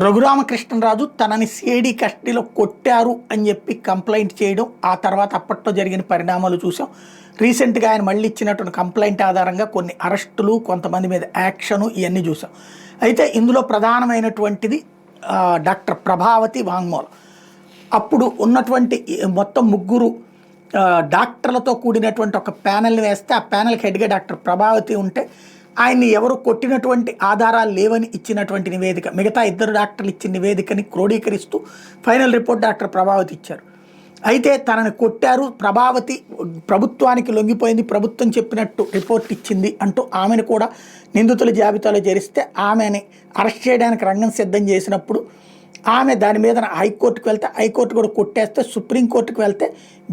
రఘురామకృష్ణరాజు తనని సిఐడి కస్టడీలో కొట్టారు అని చెప్పి కంప్లైంట్ చేయడం, ఆ తర్వాత అప్పట్లో జరిగిన పరిణామాలు చూసాం. రీసెంట్గా ఆయన మళ్ళీ ఇచ్చినటువంటి కంప్లైంట్ ఆధారంగా కొన్ని అరెస్టులు, కొంతమంది మీద యాక్షను ఇవన్నీ చూసాం. అయితే ఇందులో ప్రధానమైనటువంటిది డాక్టర్ ప్రభావతి వాంగ్మూలం. అప్పుడు ఉన్నటువంటి మొత్తం ముగ్గురు డాక్టర్లతో కూడినటువంటి ఒక ప్యానెల్ని వేస్తే ఆ ప్యానెల్కి హెడ్గా డాక్టర్ ప్రభావతి ఉంటే ఆయన్ని ఎవరు కొట్టినటువంటి ఆధారాలు లేవని ఇచ్చినటువంటి నివేదిక, మిగతా ఇద్దరు డాక్టర్లు ఇచ్చిన నివేదికని క్రోడీకరిస్తూ ఫైనల్ రిపోర్ట్ డాక్టర్ ప్రభావతి ఇచ్చారు. అయితే తనని కొట్టారు, ప్రభావతి ప్రభుత్వానికి లొంగిపోయింది, ప్రభుత్వం చెప్పినట్టు రిపోర్ట్ ఇచ్చింది అంటూ ఆమెను కూడా నిందితుల జాబితాలో చేరిస్తే ఆమెని అరెస్ట్ చేయడానికి రంగం సిద్ధం చేసినప్పుడు ఆమె దాని మీద హైకోర్టుకు వెళ్తే హైకోర్టు కూడా కొట్టేస్తే సుప్రీంకోర్టుకు వెళ్తే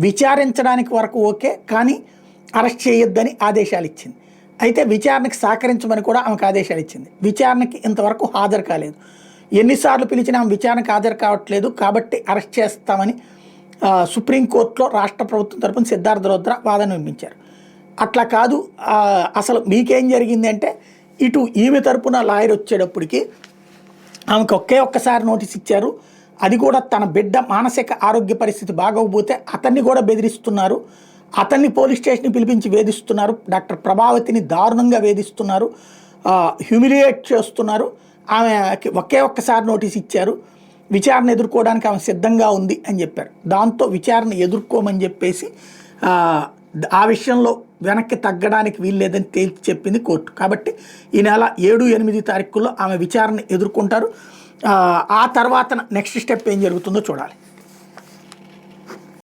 విచారించడానికి వరకు ఓకే, కానీ అరెస్ట్ చేయొద్దని ఆదేశాలు ఇచ్చింది. అయితే విచారణకు సహకరించమని కూడా ఆమెకు ఆదేశాలు ఇచ్చింది. విచారణకి ఇంతవరకు హాజరు కాలేదు. ఎన్నిసార్లు పిలిచినా ఆమె విచారణకు హాజరు కావట్లేదు, కాబట్టి అరెస్ట్ చేస్తామని సుప్రీంకోర్టులో రాష్ట్ర ప్రభుత్వం తరపున సిద్ధార్థ రుద్ర వాదన వినిపించారు. అట్లా కాదు, అసలు మీకేం జరిగింది అంటే ఇటు ఈమె తరపున లాయర్ వచ్చేటప్పటికి ఆమెకు ఒక్కసారి నోటీస్ ఇచ్చారు. అది కూడా తన బిడ్డ మానసిక ఆరోగ్య పరిస్థితి బాగోకపోతే అతన్ని కూడా బెదిరిస్తున్నారు, అతన్ని పోలీస్ స్టేషన్కి పిలిపించి వేధిస్తున్నారు, డాక్టర్ ప్రభావతిని దారుణంగా వేధిస్తున్నారు, హ్యూమిలియేట్ చేస్తున్నారు. ఆమెకి ఒక్కసారి నోటీస్ ఇచ్చారు, విచారణ ఎదుర్కోవడానికి ఆమె సిద్ధంగా ఉంది అని చెప్పారు. దాంతో విచారణ ఎదుర్కోమని చెప్పేసి ఆ విషయంలో వెనక్కి తగ్గడానికి వీల్లేదని తేల్చి చెప్పింది కోర్టు. కాబట్టి ఈ నెల 7-8 తారీఖుల్లో ఆమె విచారణ ఎదుర్కొంటారు. ఆ తర్వాత నెక్స్ట్ స్టెప్ ఏం జరుగుతుందో చూడాలి.